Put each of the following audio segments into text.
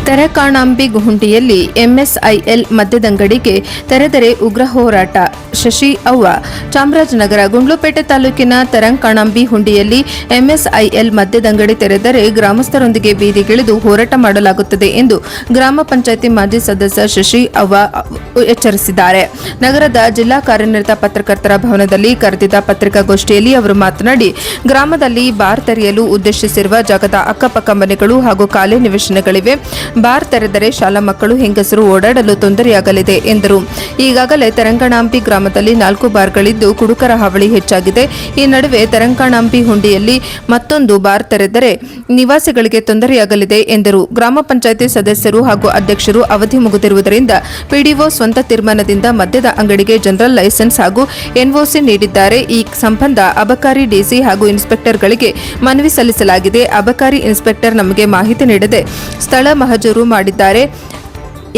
ತರಕಾಣಾಂಬಿ ಗುಂಡಿಯಲ್ಲಿ MSIL ಮದ್ಯದಂಗಡಿಗೆ ತೆರೆದರೆ ಉಗ್ರ ಹೋರಾಟ. ಶಶಿ ಅವ್ವ. ಚಾಮರಾಜನಗರ ಗುಂಡ್ಲುಪೇಟೆ ತಾಲೂಕಿನ ತರಂಕಾಣಾಂಬಿ ಹುಂಡಿಯಲ್ಲಿ ಎಂಎಸ್ಐಎಲ್ ಮದ್ಯದಂಗಡಿ ತೆರೆದರೆ ಗ್ರಾಮಸ್ಥರೊಂದಿಗೆ ಬೀದಿಗಿಳಿದು ಹೋರಾಟ ಮಾಡಲಾಗುತ್ತದೆ ಎಂದು ಗ್ರಾಮ ಪಂಚಾಯಿತಿ ಮಾಜಿ ಸದಸ್ಯ ಶಶಿ ಅವ್ವ ಎಚ್ಚರಿಸಿದ್ದಾರೆ. ನಗರದ ಜಿಲ್ಲಾ ಕಾರ್ಯನಿರತ ಪತ್ರಕರ್ತರ ಭವನದಲ್ಲಿ ಕರೆದಿದ್ದ ಪತ್ರಿಕಾಗೋಷ್ಠಿಯಲ್ಲಿ ಅವರು ಮಾತನಾಡಿ, ಗ್ರಾಮದಲ್ಲಿ ಬಾರ್ ತೆರೆಯಲು ಉದ್ದೇಶಿಸಿರುವ ಜಾಗದ ಅಕ್ಕಪಕ್ಕ ಮನೆಗಳು ಹಾಗೂ ಖಾಲಿ ನಿವೇಶನಗಳಿವೆ. ಬಾರ್ ತೆರೆದರೆ ಶಾಲಾ ಮಕ್ಕಳು, ಹೆಂಗಸರು ಓಡಾಡಲು ತೊಂದರೆಯಾಗಲಿದೆ ಎಂದರು. ಈಗಾಗಲೇ ತರಂಗಾಣಾಂಬಿ ಗ್ರಾಮದಲ್ಲಿ 4 ಬಾರ್ಗಳಿದ್ದು ಕುಡುಕರ ಹಾವಳಿ ಹೆಚ್ಚಾಗಿದೆ. ಈ ನಡುವೆ ತರಂಗಾಣಾಂಬಿ ಹುಂಡಿಯಲ್ಲಿ ಮತ್ತೊಂದು ಬಾರ್ ತೆರೆದರೆ ನಿವಾಸಿಗಳಿಗೆ ತೊಂದರೆಯಾಗಲಿದೆ ಎಂದರು. ಗ್ರಾಮ ಪಂಚಾಯಿತಿ ಸದಸ್ಯರು ಹಾಗೂ ಅಧ್ಯಕ್ಷರು ಅವಧಿ ಮುಗಿದಿರುವುದರಿಂದ ಪಿಡಿಒ ಸ್ವಂತ ತೀರ್ಮಾನದಿಂದ ಮದ್ಯದ ಅಂಗಡಿಗೆ ಜನರಲ್ ಲೈಸೆನ್ಸ್ ಹಾಗೂ ಎನ್ಒಸಿ ನೀಡಿದ್ದಾರೆ. ಈ ಸಂಬಂಧ ಅಬಕಾರಿ ಡಿಸಿ ಹಾಗೂ ಇನ್ಸ್ಪೆಕ್ಟರ್ಗಳಿಗೆ ಮನವಿ ಸಲ್ಲಿಸಲಾಗಿದೆ. ಅಬಕಾರಿ ಇನ್ಸ್ಪೆಕ್ಟರ್ ನಮಗೆ ಮಾಹಿತಿ ನೀಡದೆ ಸ್ಥಳ ಮಹಜೂರು ಮಾಡಿದ್ದಾರೆ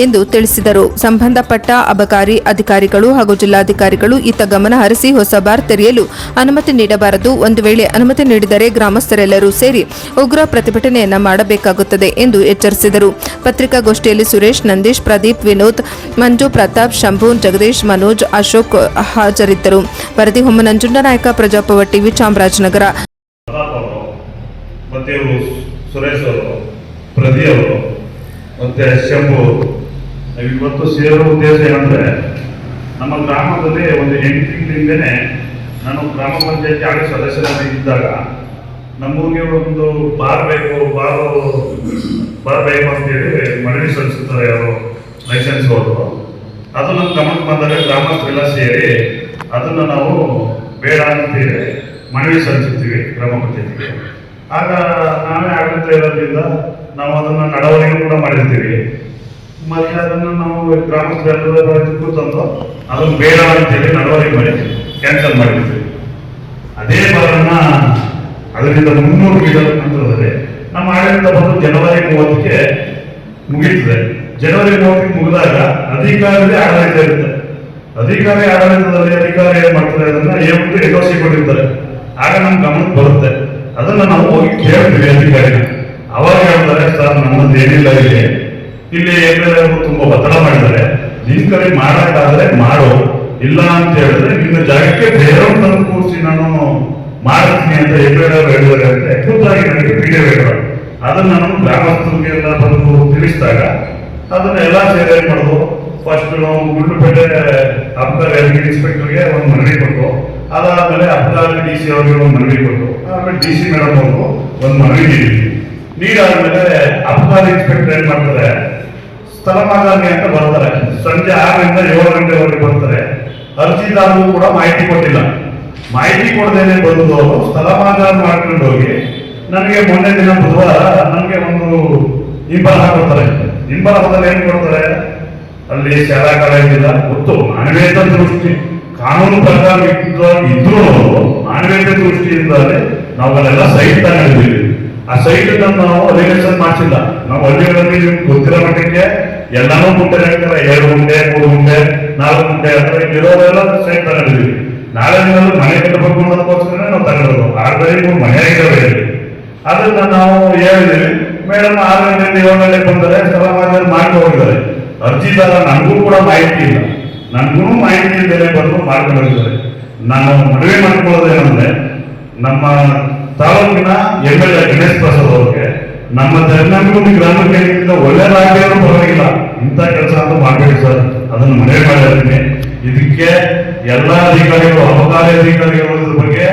ಎಂದು ತಿಳಿಸಿದರು. ಸಂಬಂಧಪಟ್ಟ ಅಬಕಾರಿ ಅಧಿಕಾರಿಗಳು ಹಾಗೂ ಜಿಲ್ಲಾಧಿಕಾರಿಗಳು ಇತ್ತ ಗಮನ ಹರಿಸಿ ಹೊಸ ಬಾರ್ ತೆರೆಯಲು ಅನುಮತಿ ನೀಡಬಾರದು. ಒಂದು ವೇಳೆ ಅನುಮತಿ ನೀಡಿದರೆ ಗ್ರಾಮಸ್ಥರೆಲ್ಲರೂ ಸೇರಿ ಉಗ್ರ ಪ್ರತಿಭಟನೆಯನ್ನ ಮಾಡಬೇಕಾಗುತ್ತದೆ ಎಂದು ಎಚ್ಚರಿಸಿದರು. ಪತ್ರಿಕಾಗೋಷ್ಠಿಯಲ್ಲಿ ಸುರೇಶ್, ನಂದೀಶ್, ಪ್ರದೀಪ್, ವಿನೋದ್, ಮಂಜು, ಪ್ರತಾಪ್, ಶಂಭು, ಜಗದೀಶ್, ಮನೋಜ್, ಅಶೋಕ್ ಹಾಜರಿದ್ದರು. ವರದಿ ಹೊಮ್ಮ ನಂಜುಂಡನಾಯಕ, ಪ್ರಜಾಪವ ಟಿವಿ, ಚಾಮರಾಜನಗರ. ಮತ್ತೆ ಶಂಭು ಇವತ್ತು ಸೇರುವ ಉದ್ದೇಶ ಏನಂದ್ರೆ, ನಮ್ಮ ಗ್ರಾಮದಲ್ಲಿ ಒಂದು 8 ತಿಂಗಳಿಂದನೇ ನಾನು ಗ್ರಾಮ ಪಂಚಾಯತಿ ಆಗಿ ಸದಸ್ಯರಾಗಿದ್ದಾಗ ನಮಗೆ ಒಂದು ಬಾರ್ ಬೇಕು ಅಂತೇಳಿ ಮನವಿ ಸಲ್ಲಿಸುತ್ತಾರೆ ಅವರು ಲೈಸೆನ್ಸ್ ಅವರು. ಅದು ನಮ್ಮ ಗಮನಕ್ಕೆ ಬಂದಾಗ ಗ್ರಾಮಸ್ಥರೆಲ್ಲ ಸೇರಿ ಅದನ್ನು ನಾವು ಬೇಡ ಅಂತೇಳಿ ಮನವಿ ಸಲ್ಲಿಸುತ್ತೀವಿ ಗ್ರಾಮ ಪಂಚಾಯತಿಗೆ. ಆಗ ನಾವೇ ಆಡಳಿತ ಇರೋದ್ರಿಂದ ನಾವು ಅದನ್ನು ನಡವಳಿಕೆ ಕೂಡ ಮಾಡಿರ್ತೀವಿ. ಮತ್ತೆ ಅದನ್ನು ನಾವು ಗ್ರಾಮಸ್ಥರೆಲ್ಲರೂ ಕೂತಂದು ಅದನ್ನು ಬೇಡ ಅಂತೇಳಿ ನಡವಳಿಕೆ ಮಾಡಿ ಕ್ಯಾನ್ಸಲ್ ಮಾಡಿರ್ತೀವಿ. ಅದೇ ಬಾರನ್ನ ಅದರಿಂದ 300 ಮೀಟರ್ ಅಂತರದಲ್ಲಿ ನಮ್ಮ ಆಡಳಿತ ಬಂದು ಜನವರಿ 30ಕ್ಕೆ ಮುಗಿಯುತ್ತದೆ. ಜನವರಿ 30ಕ್ಕೆ ಮುಗಿದಾಗ ಅಧಿಕಾರಿ ಆಡಳಿತ ಇರುತ್ತೆ. ಅಧಿಕಾರಿ ಆಡಳಿತದಲ್ಲಿ ಅಧಿಕಾರಿ ಏನ್ ಮಾಡ್ತಾರೆ, ಅದನ್ನ ಹೇಳ್ಬಿಟ್ಟು ಎಡೋಸಿ ಕೊಟ್ಟಿರ್ತಾರೆ. ಆಗ ನಮ್ ಗಮನಕ್ಕೆ ಬರುತ್ತೆ. ಅದನ್ನ ನಾವು ಹೋಗಿ ಕೇಳ್ತೀವಿ ಅಧಿಕಾರಿನ. ಅವಾಗ ಹೇಳ್ತಾರೆ, ಸರ್ ನಮ್ಮದು ಏನಿಲ್ಲ, ಇಲ್ಲಿ ಎಮ್ಮೆಲ್ಲೆ ತುಂಬಾ ಒತ್ತಡ ಮಾಡಿದ್ದಾರೆ, ನಿನ್ ಕಡೆ ಮಾಡಕ್ಕಾದ್ರೆ ಮಾಡು, ಇಲ್ಲ ಅಂತ ಹೇಳಿದ್ರೆ ನಿನ್ನ ಜಾಗಕ್ಕೆ ಬೇರೆಯವ್ರು ತಂದು ಕೂರಿಸಿ ನಾನು ಮಾಡ್ತೀನಿ ಅಂತ ಎಮ್ಮೆಲ್ಲೆ ಹೇಳಿದ್ದಾರೆ ಅಂತ ಖುದ್ದಾಗಿ ನನಗೆ ಪೀಡಿಯೋ ಹೇಳಿದ್ರು. ಅದನ್ನ ನಾನು ಗ್ರಾಮಸ್ಥರಿಗೆಲ್ಲ ಬಂದು ತಿಳಿಸಿದಾಗ ಅದನ್ನ ಎಲ್ಲಾ ಸೇರಿ ಏನ್ ಮಾಡೋದು, ಫಸ್ಟ್ ನಾವು ಗುಂಡ್ಲುಪೇಟೆ ಅಬಕಾರಿ ಇನ್ಸ್ಪೆಕ್ಟರ್ಗೆ ಒಂದು ಮನವಿ ಕೊಟ್ಟು, ಅದಾದ್ಮೇಲೆ ಅಬಕಾರಿ ಡಿಸಿ ಅವರಿಗೆ ಒಂದು ಮನವಿ ಕೊಟ್ಟು, ಆಮೇಲೆ ಡಿಸಿ ಮೇಡಮ್ ಅವ್ರಿಗೂ ಒಂದು ಮನವಿ ನೀಡಾದ್ಮೇಲೆ ಅಬಕಾರಿ ಇನ್ಸ್ಪೆಕ್ಟರ್ ಏನ್ ಮಾಡ್ತಾರೆ, ಸ್ಥಳ ಮಾದರಿ ಅಂತ ಬರ್ತಾರೆ. ಸಂಜೆ 6ರಿಂದ 7 ಗಂಟೆವರೆಗೆ ಬರ್ತಾರೆ. ಅರ್ಜಿದಾರರು ಕೂಡ ಮಾಹಿತಿ ಕೊಟ್ಟಿಲ್ಲ. ಮಾಹಿತಿ ಕೊಡದೇನೆ ಬಂದು ಅವರು ಸ್ಥಳ ಮಾದರಿ ಮಾಡ್ಕೊಂಡು ಹೋಗಿ ನನಗೆ ಮೊನ್ನೆ ದಿನ ಬುಧವಾರ ನನಗೆ ಒಂದು ಇಂಬರ ಕೊಡ್ತಾರೆ. ಇಂಬರದಲ್ಲಿ ಏನ್ ಕೊಡ್ತಾರೆ, ಅಲ್ಲಿ ಶಾಲಾ ಕಾಲೇಜ್ ಇಲ್ಲ, ಗೊತ್ತು ಮಾನವೀಯತ ದೃಷ್ಟಿ ಕಾನೂನು ಪ್ರಕಾರ ಇದ್ರೂ ಮಾನವೀಯತೆ ದೃಷ್ಟಿಯಿಂದಲೇ ನಾವು ಅಲ್ಲೆಲ್ಲ ಸೈಟ್ ತಗೊಂಡಿದ್ದೀವಿ. ಆ ಸೈಟ್ ನಾವು ರಿಲೇಷನ್ ಮಾಡಿಸಿಲ್ಲ. ನಾವು ಹಳ್ಳಿಗಳಲ್ಲಿ ನಿಮ್ಗೆ ಗೊತ್ತಿರೋ ಮಟ್ಟಿಗೆ ಎಲ್ಲಾನು ಗುಂಟೆ ಹಾಕ್ತಾರೆ, 2 ಗುಂಟೆ 3 ಗುಂಟೆ 4 ಗುಂಟೆ ಅಥವಾ ಇರೋದೆಲ್ಲ ಸೈಟ್ ತಗೊಂಡಿದ್ದೀವಿ. ನಾಳೆ ದಿನದಲ್ಲಿ ಮನೆ ಕಟ್ಟಬೇಕು ಅನ್ನೋದಕ್ಕೋಸ್ಕರ ನಾವು ತಗೊಂಡಿರೋದು. 6 ಮನೆ ಆಗಿದ್ದಾವೆ. ಅದನ್ನ ನಾವು ಹೇಳಿದ್ದೀವಿ. ಮೇಡಮ್ 6 ಗಂಟೆಯಿಂದ 7 ಗಂಟೆಗೆ ಬಂದರೆ ಸ್ಥಳ ಮಾದರಿ ಮಾಡಿ ಹೋಗಿದ್ದಾರೆ. ಅರ್ಜಿದಾರ ನನಗೂ ಕೂಡ ಮಾಹಿತಿ ಇಲ್ಲ, ನನಗೂ ಮಾಹಿತಿ ಇಲ್ಲದೆ ಬಂದು ಮಾಡ್ಕೊಂಡು ಹೋಗಿದ್ದಾರೆ. ನಾನು ಮನವಿ ಮಾಡ್ಕೊಳ್ಳೋದೇನಂದ್ರೆ, ನಮ್ಮ ತಾಲೂಕಿನ ಎಮ್ಮೆಲ್ಲೆ ಗಣೇಶ್ ಪ್ರಸಾದ್ ಅವ್ರಿಗೆ ನಮ್ಮ ತೆರನಾಂಗುಂಡಿ ಗ್ರಾಮಕ್ಕೆ ಒಳ್ಳೆಯದಾಗಿರೋ ಪರವಾಗಿಲ್ಲ, ಇಂಥ ಕೆಲಸ ಅಂತ ಮಾಡಬೇಡಿ ಸರ್, ಅದನ್ನು ಮನವಿ ಮಾಡಿರ್ತೀನಿ. ಇದಕ್ಕೆ ಎಲ್ಲ ಅಧಿಕಾರಿಗಳು, ಅಬಕಾರಿ ಅಧಿಕಾರಿಗಳು ಇದ್ರ ಬಗ್ಗೆ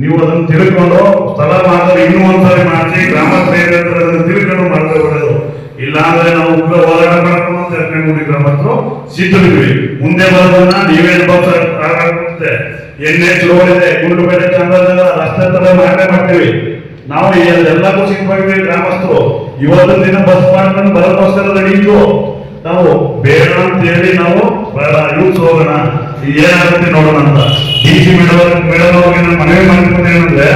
ನೀವು ಅದನ್ನು ತಿಳ್ಕೊಂಡು ಸ್ಥಳ ಮಾದರಿ ಇನ್ನೂ ಒಂದ್ಸಾರಿ ಮಾಡಿಸಿ ಗ್ರಾಮಸ್ಥರು ತಿಳ್ಕೊಂಡು ಮಾಡಿದ್ರೆ ಒಳ್ಳೆಯದು. ಇಲ್ಲ ಅಂದ್ರೆ ನಾವು ಉಗ್ರ ಹೋರಾಟ ಮಾಡ್ಕೊಂಡು ತೆರನಾಂಗುಂಡಿ ಗ್ರಾಮಸ್ಥರು ಸಿದ್ಧರಿದ್ವಿ. ಮುಂದೆ ಬರೋದನ್ನ ನೀವೇ ಅನುಭವಿಸುತ್ತೆ. NH ರೋಡ್ ಇದೆ, ಗುಂಡ್ಲುಪೇಟೆ ಚಾಮರಾಜನಗರ ರಸ್ತೆ ತರ ಮಾಡ್ತೀವಿ. ನಾವು ಎಲ್ಲಕ್ಕೂ ಸಿಕ್ಕಿದ್ವಿ ಗ್ರಾಮಸ್ಥರು. ಇವತ್ತಿನ ದಿನ ಬಸ್ ಮಾಡ್ಕೊಂಡು ಬರೋಕ್ಕೋಸ್ಕರ ರೆಡಿ ಇದ್ದು ನಾವು ಬೇಡ ಅಂತ ಹೇಳಿ ನಾವು ಯೂಸ್ ಹೋಗೋಣ, ಏನಾಗುತ್ತೆ ನೋಡೋಣ ಅಂತ ಡಿಸಿ ಮೇಡಮ್ ಅವ್ರಿಗೆ ನಾನು ಮನವಿ ಮಾಡ್ಕೊಂಡು ಏನಂದ್ರೆ,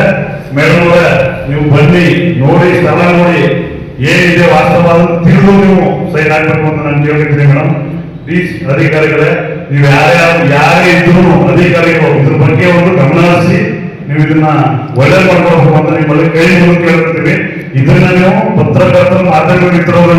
ಮೇಡಮ್ ಅವರೇ ನೀವು ಬನ್ನಿ, ನೋಡಿ ಸ್ಥಳ ನೋಡಿ ಏನಿದೆ ವಾಸ್ತವ ತಿಳಿದು ನೀವು ಸೈನ್ ಹಾಕ್ಬೇಕು ಅಂತ ನಾನು ಕೇಳಿದ್ದೀನಿ. ಮೇಡಮ್ ಪ್ಲೀಸ್ ಅಧಿಕಾರಿಗಳೇ, ನೀವು ಯಾರೇ ಇದ್ರು ಅಧಿಕಾರಿಗಳು ಇದ್ರ ಬಗ್ಗೆ ಒಂದು ಗಮನ ಹರಿಸಿ ನೀವು ಇದನ್ನ ಒಳ್ಳೆ ಮಾಡ್ಕೊಳ್ಬೇಕು ಅಂತ ನಿಮ್ಮಲ್ಲಿ ಕೈ ಕೇಳ್ತೀವಿ. ಇದನ್ನ ನೀವು ಪತ್ರಕರ್ತರು ಮಾಧ್ಯಮ ಮಿತ್ರರು